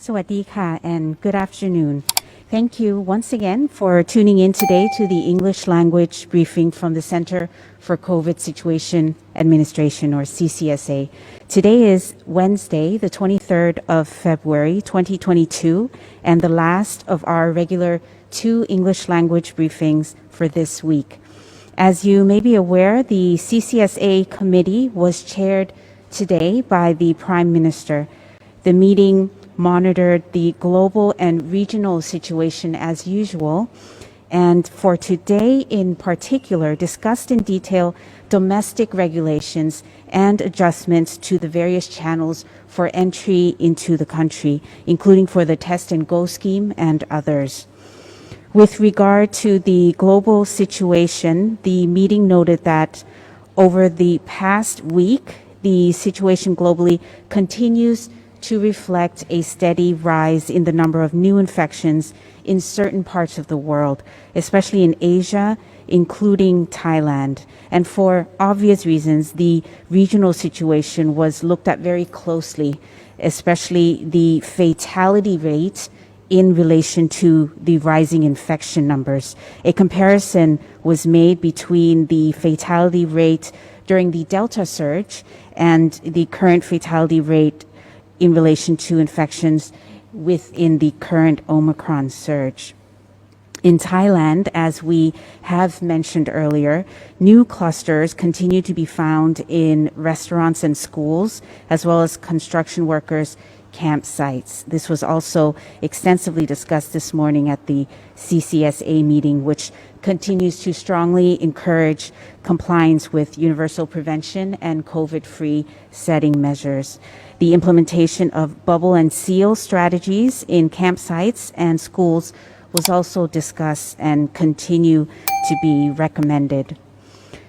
Sawadee and good afternoon. Thank you once again for tuning in today to the English language briefing from the Center for COVID Situation Administration, or CCSA. Today is Wednesday, the 23rd of February, 2022, and the last of our regular 2 English language briefings for this week. As you may be aware, the CCSA committee was chaired today by the Prime Minister. The meeting monitored the global and regional situation as usual, and for today in particular discussed in detail domestic regulations and adjustments to the various channels for entry into the country, including for the Test and Go scheme and others. With regard to the global situation, the meeting noted that over the past week, the situation globally continues to reflect a steady rise in the number of new infections in certain parts of the world, especially in Asia, including Thailand. And for obvious reasons, the regional situation was looked at very closely, especially the fatality rate in relation to the rising infection numbers. A comparison was made between the fatality rate during the Delta surge and the current fatality rate in relation to infections within the current Omicron surge. In Thailand, as we have mentioned earlier, new clusters continue to be found in restaurants and schools, as well as construction workers' campsites. This was also extensively discussed this morning at the CCSA meeting, which continues to strongly encourage compliance with universal prevention and COVID-free setting measures. The implementation of bubble and seal strategies in campsites and schools was also discussed and continue to be recommended.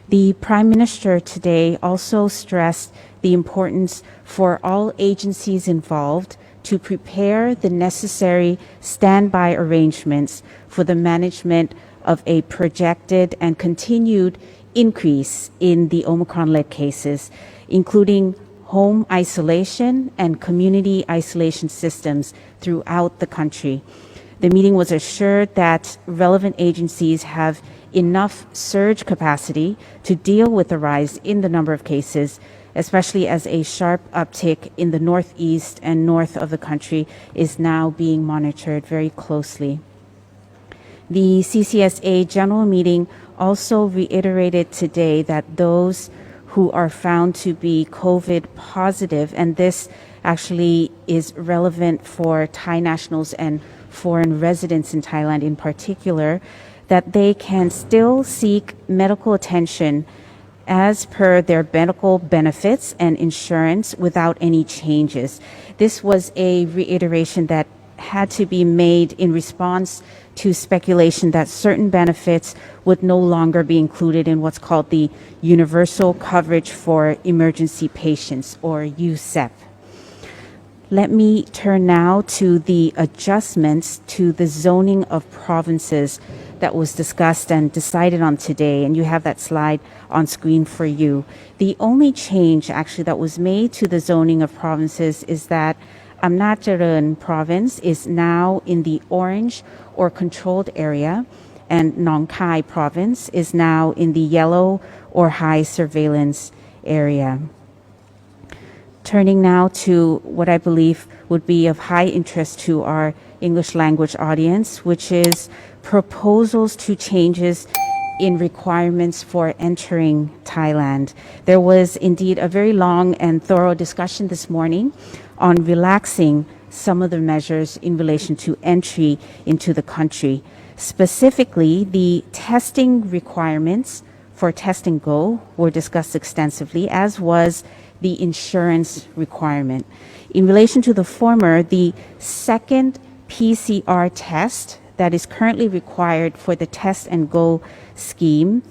The Prime Minister today also stressed the importance for all agencies involved to prepare the necessary standby arrangements for the management of a projected and continued increase in the Omicron-led cases, including home isolation and community isolation systems throughout the country. The meeting was assured that relevant agencies have enough surge capacity to deal with the rise in the number of cases, especially as a sharp uptick in the northeast and north of the country is now being monitored very closely. The CCSA General Meeting also reiterated today that those who are found to be COVID positive, and this actually is relevant for Thai nationals and foreign residents in Thailand in particular, that they can still seek medical attention as per their medical benefits and insurance without any changes. This was a reiteration that had to be made in response to speculation that certain benefits would no longer be included in what's called the Universal Coverage for Emergency Patients, or USEP. Let me turn now to the adjustments to the zoning of provinces that was discussed and decided on today, and you have that slide on screen for you. The only change actually that was made to the zoning of provinces is that Amnacharan province is now in the orange or controlled area, and Nong Khai province is now in the yellow or high surveillance area. Turning now to what I believe would be of high interest to our English language audience, which is proposals to changes in requirements for entering Thailand. There was indeed a very long and thorough discussion this morning on relaxing some of the measures in relation to entry into the country. Specifically, the testing requirements for Test and Go were discussed extensively, as was the insurance requirement. In relation to the former, the second PCR test that is currently required for the Test and Go scheme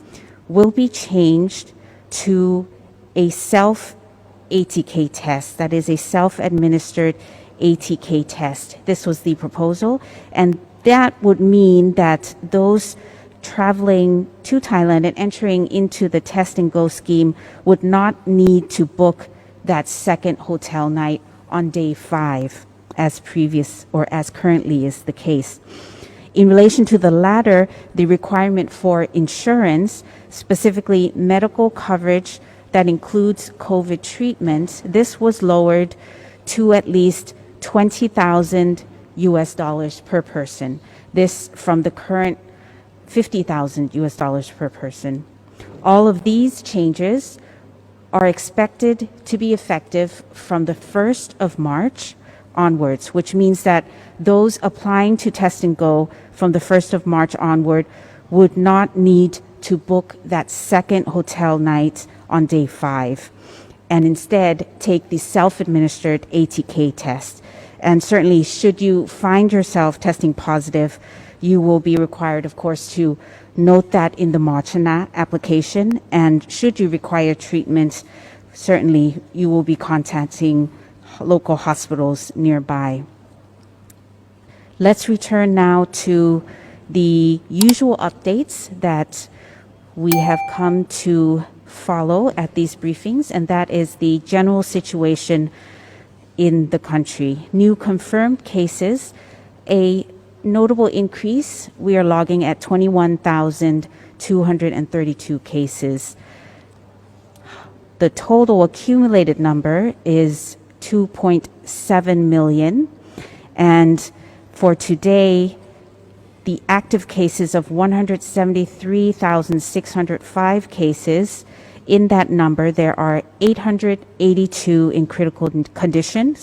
will be changed to a self-ATK test, that is a self-administered ATK test. This was the proposal, and that would mean that those traveling to Thailand and entering into the Test and Go scheme would not need to book that second hotel night on day 5. as previous or as currently is the case. In relation to the latter, the requirement for insurance, specifically medical coverage that includes COVID treatment, this was lowered to at least $20,000 per person. This from the current $50,000 per person. All of these changes are expected to be effective from the 1st of March onwards, which means that those applying to Test and Go from the 1st of March onward would not need to book that second hotel night on day 5 and instead take the self-administered ATK test. And certainly, should you find yourself testing positive, you will be required, of course, to note that in the Malhotra application. And should you require treatment, certainly you will be contacting local hospitals nearby. Let's return now to the usual updates that we have come to follow at these briefings, and that is the general situation in the country. New confirmed cases, a notable increase. We are logging at 21,232 cases. The total accumulated number is 2.7 million. And for today, the active cases of 173,605 cases. In that number, there are 882 in critical condition,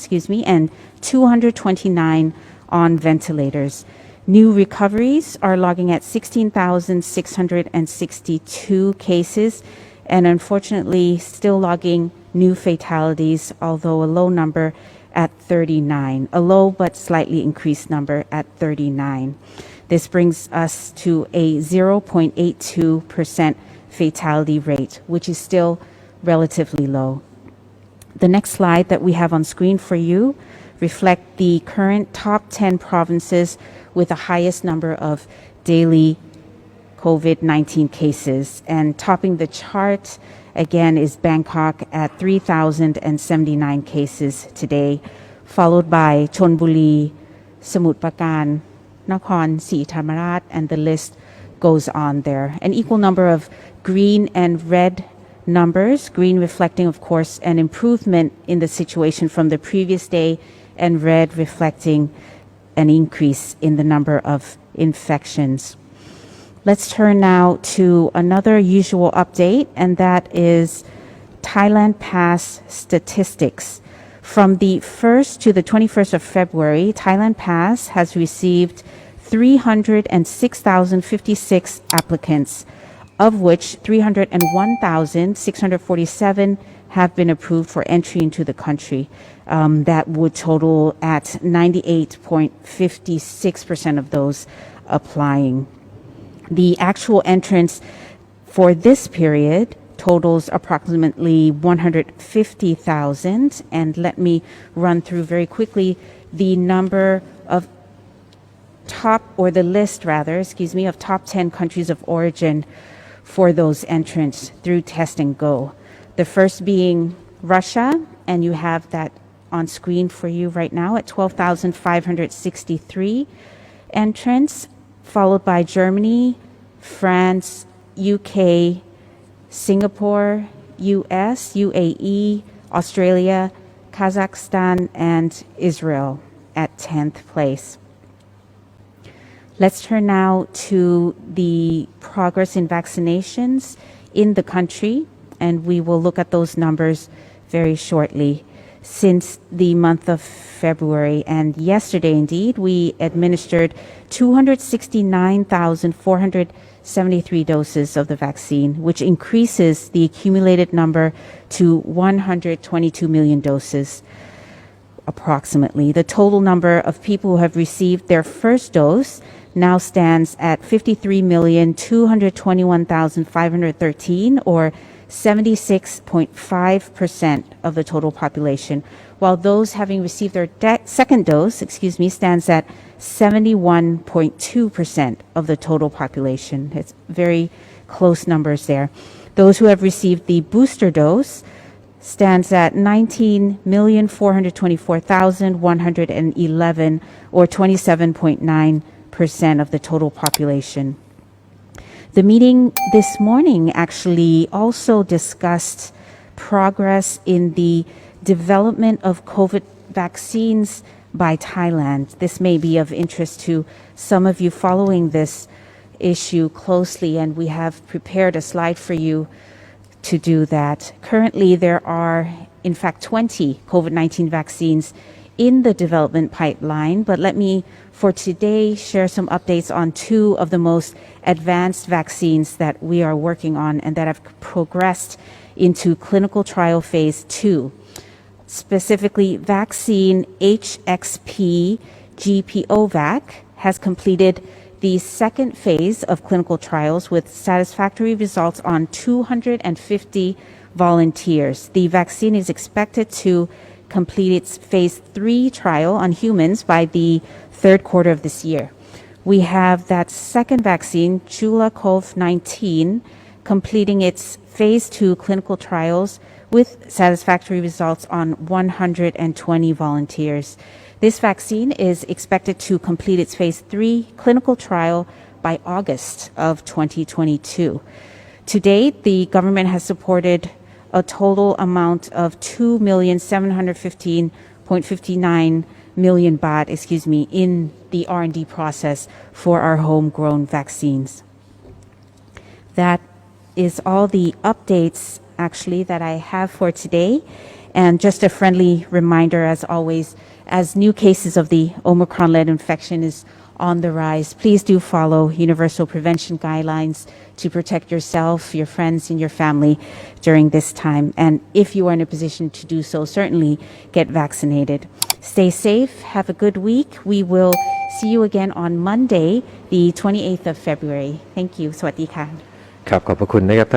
and 229 on ventilators. New recoveries are logging at 16,662 cases, and unfortunately still logging new fatalities, although a low number at 39, a low but slightly increased number at 39. This brings us to a 0.82% fatality rate, which is still relatively low. The next slide that we have on screen for you reflect the current top 10 provinces with the highest number of daily COVID-19 cases. And topping the chart again is Bangkok at 3,079 cases today, followed by Chonburi, Samut Prakan, Nakhon Si Thammarat, and the list goes on there. An equal number of green and red numbers, green reflecting, of course, an improvement in the situation from the previous day, and red reflecting an increase in the number of infections. Let's turn now to another usual update, and that is Thailand Pass statistics. From the 1st to the 21st of February, Thailand Pass has received 306,056 applicants, of which 301,647 have been approved for entry into the country. That would total at 98.56% of those applying. The actual entrance for this period totals approximately 150,000. And let me run through very quickly the number of the list of top 10 countries of origin for those entrants through Test and Go. The first being Russia, and you have that on screen for you right now at 12,563 entrants, followed by Germany, France, UK, Singapore, US, UAE, Australia, Kazakhstan, and Israel at 10th place. Let's turn now to the progress in vaccinations in the country, and we will look at those numbers very shortly. Since the month of February, and yesterday indeed, we administered 269,473 doses of the vaccine, which increases the accumulated number to 122 million doses approximately. The total number of people who have received their first dose now stands at 53,221,513, or 76.5% of the total population, while those having received their second dose, stands at 71.2% of the total population. It's very close numbers there. Those who have received the booster dose stands at 19,424,111, or 27.9% of the total population. The meeting this morning actually also discussed progress in the development of COVID vaccines by Thailand. This may be of interest to some of you following this issue closely, and we have prepared a slide for you to do that. Currently, there are, in fact, 20 COVID-19 vaccines in the development pipeline, but let me, for today, share some updates on two of the most advanced vaccines that we are working on and that have progressed into clinical trial phase 2. Specifically, vaccine HXP GPOVAC has completed the second phase of clinical trials with satisfactory results on 250 volunteers. The vaccine is expected to complete its phase 3 trial on humans by the third quarter of this year. We have that second vaccine, CHULA-CoV-19, completing its phase 2 clinical trials with satisfactory results on 120 volunteers. This vaccine is expected to complete its phase 3 clinical trial by August of 2022. To date, the government has supported a total amount of 2,715.59 million baht, in the R&D process for our homegrown vaccines. That is all the updates actually that I have for today. And just a friendly reminder, as always, as new cases of the Omicron-led infection is on the rise, please do follow universal prevention guidelines to protect yourself, your friends, and your family during this time. And if you are in a position to do so, certainly get vaccinated. Stay safe. Have a good week. We will see you again on Monday, the 28th of February. Thank you. สวัสดีค่ะ ครับขอบพระคุณนะครับท่าน